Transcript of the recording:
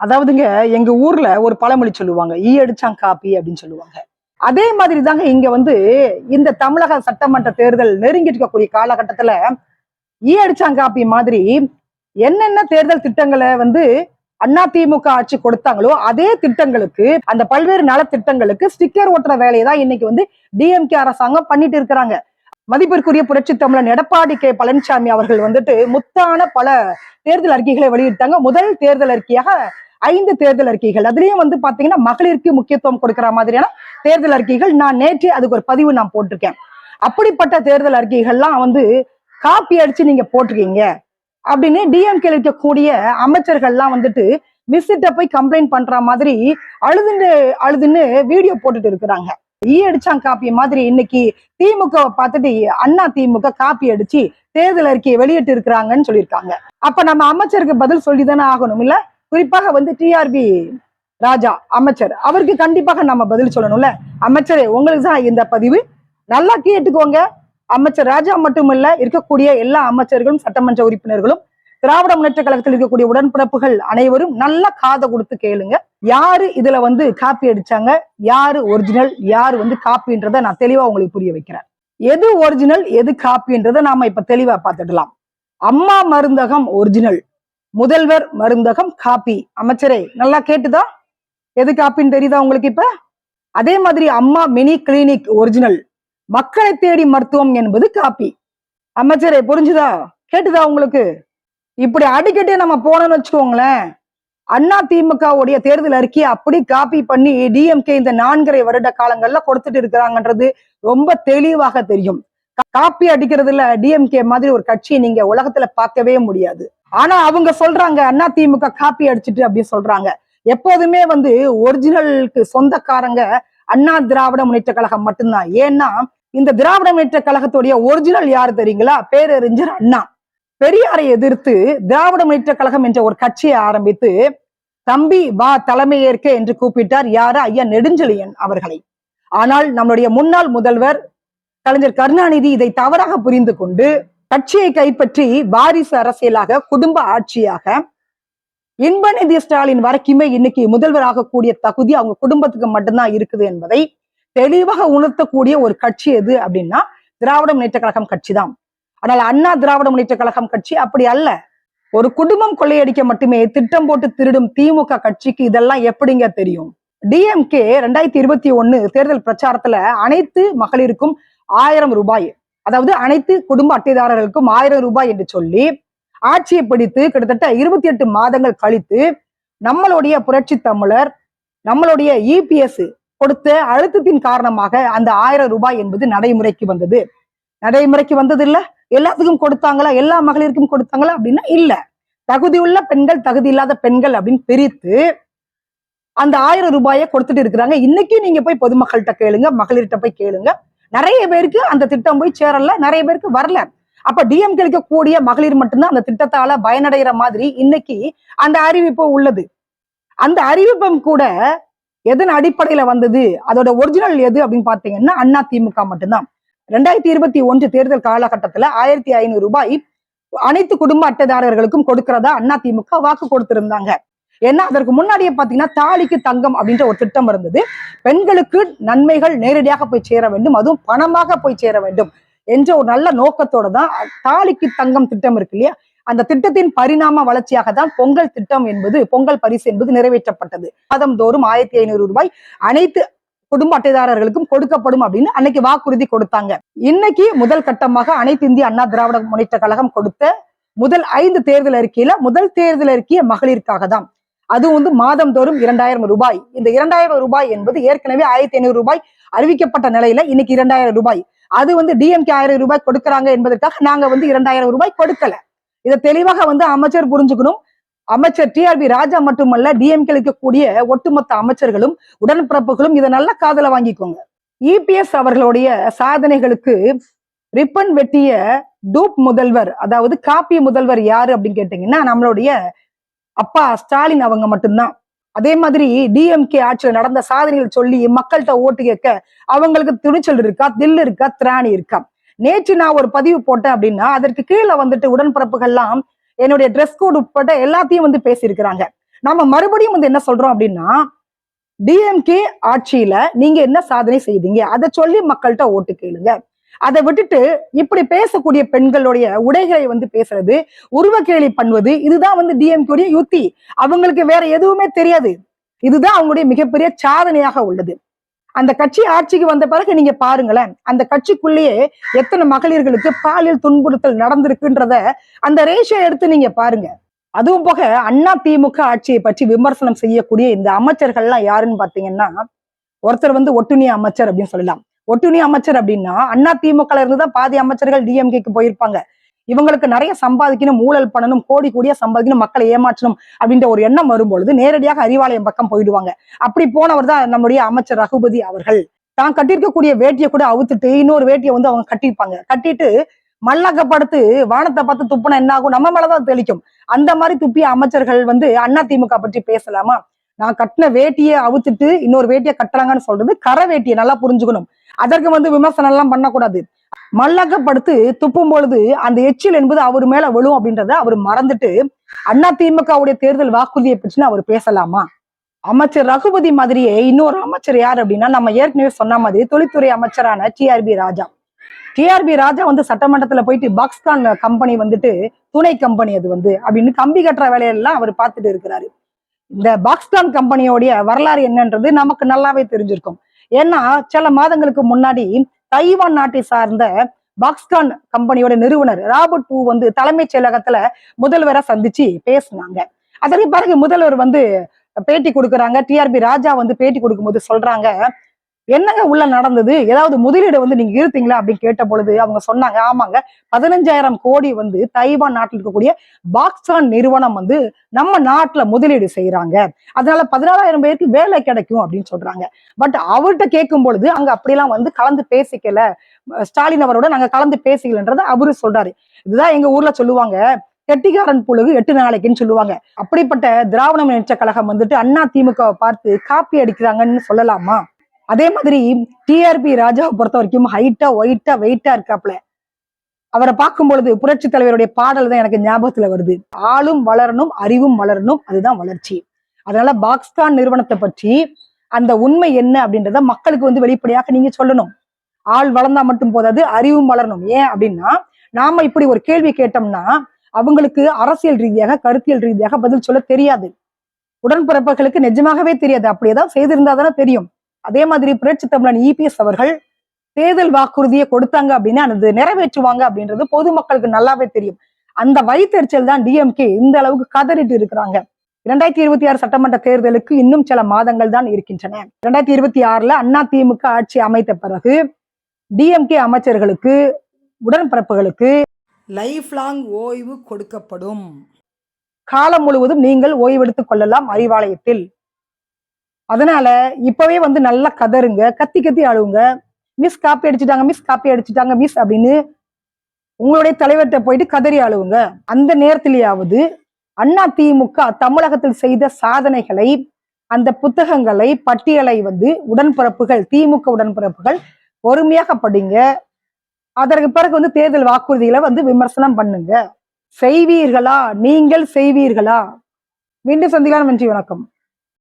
அதாவதுங்க, எங்க ஊர்ல ஒரு பழமொழி சொல்லுவாங்க. ஈ அடிச்சான் காப்பி அப்படின்னு சொல்லுவாங்க. அதே மாதிரி தாங்க இங்க வந்து இந்த தமிழக சட்டமன்ற தேர்தல் நெருங்கிட்டு இருக்கக்கூடிய காலகட்டத்துல ஈ அடிச்சான் காப்பி மாதிரி என்னென்ன தேர்தல் திட்டங்களை வந்து அதிமுக ஆட்சி கொடுத்தாங்களோ அதே திட்டங்களுக்கு, அந்த பல்வேறு நலத்திட்டங்களுக்கு ஸ்டிக்கர் ஒட்டுற வேலையை தான் இன்னைக்கு வந்து டிஎம்கே அரசாங்கம் பண்ணிட்டு இருக்கிறாங்க. மதிப்பிற்குரிய புரட்சி தமிழன் எடப்பாடி கே பழனிசாமி அவர்கள் வந்துட்டு முத்தான பல தேர்தல் அறிக்கைகளை வெளியிட்டாங்க. முதல் தேர்தல் அறிக்கையாக 5 தேர்தல் அறிக்கைகள், அதுலயும் வந்து பாத்தீங்கன்னா மகளிருக்கு முக்கியத்துவம் கொடுக்கிற மாதிரியான தேர்தல் அறிக்கைகள். நான் நேற்று அதுக்கு ஒரு பதிவு நான் போட்டிருக்கேன். அப்படிப்பட்ட தேர்தல் அறிக்கைகள்லாம் வந்து காப்பி அடிச்சு நீங்க போட்டிருக்கீங்க அப்படின்னு டிஎம்கே இருக்கக்கூடிய அமைச்சர்கள்லாம் வந்துட்டு மிஸ்ஸிட்ட போய் கம்ப்ளைண்ட் பண்ற மாதிரி அழுதுன்னு வீடியோ போட்டுட்டு இருக்கிறாங்க. ஈ அடிச்சான் காப்பி மாதிரி இன்னைக்கு திமுக பார்த்துட்டு அண்ணா திமுக காப்பி அடிச்சு தேர்தல் அறிக்கையை வெளியிட்டு இருக்கிறாங்கன்னு சொல்லியிருக்காங்க. அப்ப நம்ம அமைச்சருக்கு பதில் சொல்லிதானே ஆகணும் இல்ல? குறிப்பாக வந்து டிஆர்பி ராஜா அமைச்சர், அவருக்கு கண்டிப்பாக நம்ம பதில் சொல்லணும்ல. அமைச்சரே, உங்களுக்கு தான் இந்த பதிவு, நல்லா கேட்டுக்கோங்க. அமைச்சர் ராஜா மட்டுமல்ல, இருக்கக்கூடிய எல்லா அமைச்சர்களும் சட்டமன்ற உறுப்பினர்களும் திராவிட முன்னேற்ற கழகத்தில் இருக்கக்கூடிய உடன்பிறப்புகள் அனைவரும் நல்லா காதை கொடுத்து கேளுங்க. யாரு இதுல வந்து காப்பி அடிச்சாங்க, யாரு ஒரிஜினல், யாரு வந்து காப்பின்றத நான் தெளிவா உங்களுக்கு புரிய வைக்கிறேன். எது ஒரிஜினல் எது காப்பின்றத நாம இப்ப தெளிவா பார்த்துடலாம். அம்மா மருந்தகம் ஒரிஜினல், முதல்வர் மருந்தகம் காப்பி. அமைச்சரே, நல்லா கேட்டுதா? எது காப்பின்னு தெரியுதா உங்களுக்கு இப்ப? அதே மாதிரி அம்மா மினி கிளினிக் ஒரிஜினல், மக்களை தேடி மருத்துவம் என்பது காப்பி. அமைச்சரே, புரிஞ்சுதா? கேட்டுதா உங்களுக்கு? இப்படி அடிக்கடி நம்ம போனோம்னு வச்சுக்கோங்களேன், அண்ணா திமுகவுடைய தேர்தல் அறிக்கையை அப்படி காப்பி பண்ணி டிஎம்கே இந்த 4.5 வருட காலங்கள்ல கொடுத்துட்டு இருக்கிறாங்கன்றது ரொம்ப தெளிவாக தெரியும். காப்பி அடிக்கிறதுல டிஎம்கே மாதிரி ஒரு கட்சியை நீங்க உலகத்துல பார்க்கவே முடியாது. ஆனா அவங்க சொல்றாங்க அண்ணா திமுக காப்பி அடிச்சுட்டு அப்படின்னு சொல்றாங்க. எப்போதுமே வந்து ஒரிஜினலுக்கு சொந்தக்காரங்க அண்ணா திராவிட முன்னேற்ற கழகம் மட்டும்தான். ஏன்னா இந்த திராவிட முன்னேற்ற கழகத்துடைய ஒரிஜினல் யாரு தெரியுங்களா? பேரறிஞர் அண்ணா. பெரியாரை எதிர்த்து திராவிட முன்னேற்ற கழகம் என்ற ஒரு கட்சியை ஆரம்பித்து தம்பி வா தலைமையேற்க என்று கூப்பிட்டார். யாரு? ஐயா நெடுஞ்செழியன் அவர்களை. ஆனால் நம்முடைய முன்னாள் முதல்வர் கலைஞர் கருணாநிதி இதை தவறாக புரிந்து கொண்டு கட்சியை கைப்பற்றி வாரிசு அரசியலாக, குடும்ப ஆட்சியாக, இன்பநிதி ஸ்டாலின் வரைக்குமே இன்னைக்கு முதல்வர் ஆகக்கூடிய தகுதி அவங்க குடும்பத்துக்கு மட்டும்தான் இருக்குது என்பதை தெளிவாக உணர்த்தக்கூடிய ஒரு கட்சி எது அப்படின்னா திராவிட முன்னேற்ற கழகம் கட்சி தான். ஆனால் அண்ணா திராவிட முன்னேற்ற கழகம் கட்சி அப்படி அல்ல. ஒரு குடும்பம் கொள்ளையடிக்க மட்டுமே திட்டம் போட்டு திருடும் திமுக கட்சிக்கு இதெல்லாம் எப்படிங்க தெரியும்? டிஎம்கே 2021 தேர்தல் பிரச்சாரத்துல அனைத்து மகளிருக்கும் 1000 ரூபாய், அதாவது அனைத்து குடும்ப அட்டைதாரர்களுக்கும் 1000 ரூபாய் என்று சொல்லி ஆட்சியை பிடித்து கிட்டத்தட்ட 28 மாதங்கள் கழித்து நம்மளுடைய புரட்சி தமிழர், நம்மளுடைய இபிஎஸ் கொடுத்த அழுத்தத்தின் காரணமாக அந்த 1000 ரூபாய் என்பது நடைமுறைக்கு வந்தது. நடைமுறைக்கு வந்தது இல்ல, எல்லாத்துக்கும் கொடுத்தாங்களா, எல்லா மகளிருக்கும் கொடுத்தாங்களா அப்படின்னா இல்ல. தகுதியுள்ள பெண்கள், தகுதி இல்லாத பெண்கள் அப்படின்னு பிரித்து அந்த 1000 ரூபாயை கொடுத்துட்டு இருக்கிறாங்க. இன்னைக்கு நீங்க போய் பொதுமக்கள்கிட்ட கேளுங்க, மகளிர்கிட்ட போய் கேளுங்க. நிறைய பேருக்கு அந்த திட்டம் போய் சேரல, நிறைய பேருக்கு வரல. அப்ப டிஎம்கே இருக்கக்கூடிய மகளிர் மட்டும்தான் அந்த திட்டத்தால பயனடைகிற மாதிரி இன்னைக்கு அந்த அறிவிப்பு உள்ளது. அந்த அறிவிப்பும் கூட எதன் அடிப்படையில வந்தது, அதோட ஒரிஜினல் எது அப்படின்னு பாத்தீங்கன்னா அண்ணா திமுக மட்டும்தான். 2021 தேர்தல் காலகட்டத்துல 1500 ரூபாய் அனைத்து குடும்ப அட்டைதாரர்களுக்கும் கொடுக்கிறதா அண்ணா திமுக வாக்கு கொடுத்திருந்தாங்க. ஏன்னா அதற்கு முன்னாடியே பாத்தீங்கன்னா தாலிக்கு தங்கம் அப்படின்ற ஒரு திட்டம் இருந்தது. பெண்களுக்கு நன்மைகள் நேரடியாக போய் சேர வேண்டும், அதுவும் பணமாக போய் சேர வேண்டும் என்ற ஒரு நல்ல நோக்கத்தோட தான் தாலிக்கு தங்கம் திட்டம் இருக்கு இல்லையா, அந்த திட்டத்தின் பரிணாம வளர்ச்சியாக தான் பொங்கல் திட்டம் என்பது, பொங்கல் பரிசு என்பது நிறைவேற்றப்பட்டது. மாதம்தோறும் 1500 ரூபாய் அனைத்து குடும்ப அட்டைதாரர்களுக்கும் கொடுக்கப்படும் அப்படின்னு அன்னைக்கு வாக்குறுதி கொடுத்தாங்க. இன்னைக்கு முதல் கட்டமாக அனைத்து இந்திய அண்ணா திராவிட முன்னேற்ற கழகம் கொடுத்த முதல் 5 தேர்தல் அறிக்கையில முதல் தேர்தல் அறிக்கைய மகளிருக்காக தான். அது வந்து மாதம்தோறும் 2000 ரூபாய். இந்த 2000 ரூபாய் என்பது ஏற்கனவே 1500 ரூபாய் அறிவிக்கப்பட்ட நிலையில இன்னைக்கு 2000 ரூபாய். அது வந்து டிஎம்கே 1000 ரூபாய் கொடுக்கறாங்க என்பதற்காக நாங்க வந்து 2000 ரூபாய் கொடுக்கல. இதை தெளிவாக வந்து அமைச்சர் புரிஞ்சுக்கணும். அமைச்சர் டிஆர்பி ராஜா மட்டுமல்ல, டிஎம்கே இருக்கக்கூடிய ஒட்டுமொத்த அமைச்சர்களும் உடன்பிறப்புகளும் இதை நல்லா காதல வாங்கிக்கோங்க. இபிஎஸ் அவர்களுடைய சாதனைகளுக்கு ரிப்பன் வெட்டிய டூப் முதல்வர், அதாவது காப்பி முதல்வர் யாரு அப்படின்னு கேட்டீங்கன்னா நம்மளுடைய அப்பா ஸ்டாலின் அவங்க மட்டும்தான். அதே மாதிரி டிஎம்கே ஆட்சியில் நடந்த சாதனைகள் சொல்லி மக்கள்கிட்ட ஓட்டு கேட்க அவங்களுக்கு துணிச்சல் இருக்கா, தில்லு இருக்கா, திராணி இருக்கா? நேற்று நான் ஒரு பதிவு போட்டேன் அப்படின்னா அதற்கு கீழே வந்துட்டு உடன்பிறப்புகள்லாம் என்னுடைய ட்ரெஸ் கோட் உட்பட எல்லாத்தையும் வந்து பேசியிருக்கிறாங்க. நாம மறுபடியும் வந்து என்ன சொல்றோம் அப்படின்னா, டிஎம்கே ஆட்சியில நீங்க என்ன சாதனை செய்தீங்க அதை சொல்லி மக்கள்கிட்ட ஓட்டு கேளுங்க. அதை விட்டுட்டு இப்படி பேசக்கூடிய பெண்களுடைய உடைகளை வந்து பேசுறது, உருவக்கேலி பண்ணுவது, இதுதான் வந்து டிஎம்கே யுத்தி. அவங்களுக்கு வேற எதுவுமே தெரியாது. இதுதான் அவங்களுடைய மிகப்பெரிய சாதனையாக உள்ளது. அந்த கட்சி ஆட்சிக்கு வந்த பிறகு நீங்க பாருங்களேன், அந்த கட்சிக்குள்ளேயே எத்தனை மகளிர்களுக்கு பாலியல் துன்புறுத்தல் நடந்திருக்குன்றத அந்த ரேஷியோ எடுத்து நீங்க பாருங்க. அதுவும் போக அண்ணா திமுக ஆட்சியை பற்றி விமர்சனம் செய்யக்கூடிய இந்த அமைச்சர்கள்லாம் யாருன்னு பாத்தீங்கன்னா, ஒருத்தர் வந்து ஒட்டுண்ணி அமைச்சர் அப்படின்னு சொல்லலாம். ஒட்டுண்ணி அமைச்சர் அப்படின்னா அண்ணா திமுக இருந்துதான் பாதி அமைச்சர்கள் டிஎம்கேக்கு போயிருப்பாங்க. இவங்களுக்கு நிறைய சம்பாதிக்கணும், ஊழல் பண்ணணும், கோடி கோடியா சம்பாதிக்கணும், மக்களை ஏமாற்றணும் அப்படின்ற ஒரு எண்ணம் வரும்பொழுது நேரடியாக அறிவாலயம் பக்கம் போயிடுவாங்க. அப்படி போனவர் தான் நம்முடைய அமைச்சர் ரகுபதி அவர்கள். தான் கட்டியிருக்கக்கூடிய வேட்டியை கூட அவுத்துட்டு இன்னொரு வேட்டியை வந்து அவங்க கட்டியிருப்பாங்க. கட்டிட்டு மல்லக்கப்படுத்து வானத்தை பார்த்து துப்புனா என்ன ஆகும், நம்ம மேலதான் தெளிக்கும். அந்த மாதிரி துப்பிய அமைச்சர்கள் வந்து அண்ணா திமுக பற்றி பேசலாமா? நான் கட்டின வேட்டியை அவுத்துட்டு இன்னொரு வேட்டியை கட்டுறாங்கன்னு சொல்றது கரை வேட்டியை நல்லா புரிஞ்சுக்கணும். அதற்கு வந்து விமர்சனம் எல்லாம் பண்ணக்கூடாது. மல்லக்கப்படுத்து துப்பும் பொழுது அந்த எச்சில் என்பது அவர் மேல விழும் அப்படின்றத அவர் மறந்துட்டு அண்ணா திமுகவுடைய தேர்தல் வாக்குறுதியை பற்றி அவர் பேசலாமா? அமைச்சர் ரகுபதி மாதிரியே இன்னொரு அமைச்சர் யார் அப்படின்னா, நம்ம ஏற்கனவே சொன்ன மாதிரி தொழில்துறை அமைச்சரான டிஆர்பி ராஜா. டிஆர்பி ராஜா வந்து சட்டமன்றத்துல போயிட்டு பாக்ஸ்கான் கம்பெனி வந்துட்டு துணை கம்பெனி அது வந்து அப்படின்னு கம்பி கட்டுற வேலையெல்லாம் அவர் பார்த்துட்டு இருக்கிறாரு. இந்த பாக்ஸ்கான் கம்பெனியோடைய வரலாறு என்னன்றது நமக்கு நல்லாவே தெரிஞ்சிருக்கும். ஏன்னா சில மாதங்களுக்கு முன்னாடி தைவான் நாட்டை சார்ந்த பாக்ஸ்கான் கம்பெனியோட நிறுவனர் ராபர்ட் பூ வந்து தலைமைச் செயலகத்துல முதல்வரை சந்திச்சு பேசினாங்க. அதற்கு பிறகு முதல்வர் வந்து பேட்டி கொடுக்குறாங்க. டிஆர்பி ராஜா வந்து பேட்டி கொடுக்கும்போது சொல்றாங்க, என்னங்க உள்ள நடந்தது, ஏதாவது முதலீடு வந்து நீங்க இருத்தீங்களா அப்படின்னு கேட்ட பொழுது அவங்க சொன்னாங்க, ஆமாங்க 15,000 கோடி வந்து தைவான் நாட்டில் இருக்கக்கூடிய பாக்ஸ்கான் நிறுவனம் வந்து நம்ம நாட்டுல முதலீடு செய்யறாங்க, அதனால 16,000 பேருக்கு வேலை கிடைக்கும் அப்படின்னு சொல்றாங்க. பட் அவர்கிட்ட கேட்கும் பொழுது அங்க அப்படியெல்லாம் வந்து கலந்து பேசிக்கல, ஸ்டாலின் அவரோட நாங்க கலந்து பேசிக்கலன்றத அவரு சொல்றாரு. இதுதான் எங்க ஊர்ல சொல்லுவாங்க, கெட்டிக்காரன் புழுகு 8 நாளைக்குன்னு சொல்லுவாங்க. அப்படிப்பட்ட திராவிட முன்னேற்ற கழகம் வந்துட்டு அண்ணா திமுகவை பார்த்து காப்பி அடிக்கிறாங்கன்னு சொல்லலாமா? அதே மாதிரி டிஆர்பி ராஜாவை பொறுத்த வரைக்கும் ஹைட்டா ஒயிட்டா வெயிட்டா இருக்காப்ல. அவரை பார்க்கும் பொழுது புரட்சி தலைவருடைய பாடல் தான் எனக்கு ஞாபகத்துல வருது, ஆளும் வளரணும் அறிவும் வளரணும் அதுதான் வளர்ச்சி. அதனால பாக்ஸ்கான் நிறுவனத்தை பற்றி அந்த உண்மை என்ன அப்படின்றத மக்களுக்கு வந்து வெளிப்படையாக நீங்க சொல்லணும். ஆள் வளர்ந்தா மட்டும் போதாது, அறிவும் வளரணும். ஏன் அப்படின்னா, நாம இப்படி ஒரு கேள்வி கேட்டோம்னா அவங்களுக்கு அரசியல் ரீதியாக கருத்தியல் ரீதியாக பதில் சொல்ல தெரியாது. உடன்பிறப்புகளுக்கு நிஜமாகவே தெரியாது. அப்படியேதான் செய்திருந்தா தானே தெரியும். அதே மாதிரி புரட்சி தமிழன் இபிஎஸ் அவர்கள் தேர்தல் வாக்குறுதியை கொடுத்தாங்க அப்படின்னா அது நிறைவேற்றுவாங்க அப்படின்றது பொதுமக்களுக்கு நல்லாவே தெரியும். அந்த வயிற்றெரிச்சல் தான் டிஎம்கே இந்த அளவுக்கு கதறிட்டு இருக்கிறாங்க. 2026 சட்டமன்ற தேர்தலுக்கு இன்னும் சில மாதங்கள் தான் இருக்கின்றன. 2026 அண்ணா திமுக ஆட்சி அமைத்த பிறகு டிஎம்கே அமைச்சர்களுக்கு உடன்பிறப்புகளுக்கு லைஃப் லாங் ஓய்வு கொடுக்கப்படும். காலம் முழுவதும் நீங்கள் ஓய்வெடுத்துக் கொள்ளலாம் அறிவாலயத்தில். அதனால இப்பவே வந்து நல்லா கதறுங்க, கத்தி கத்தி அழுவுங்க. மிஸ் காப்பி அடிச்சுட்டாங்க, மிஸ் காப்பி அடிச்சுட்டாங்க மிஸ் அப்படின்னு உங்களுடைய தலைவர்கிட்ட போயிட்டு கதறி அழுவுங்க. அந்த நேரத்திலேயாவது அண்ணா திமுக தமிழகத்தில் செய்த சாதனைகளை, அந்த புத்தகங்களை பட்டியலை வந்து உடன்பிறப்புகள், திமுக உடன்பிறப்புகள் பொறுமையாக படிங்க. அதற்கு பிறகு வந்து தேர்தல் வாக்குறுதிகளை வந்து விமர்சனம் பண்ணுங்க. செய்வீர்களா? நீங்கள் செய்வீர்களா? மீண்டும் சந்திக்கலாம். நன்றி, வணக்கம்.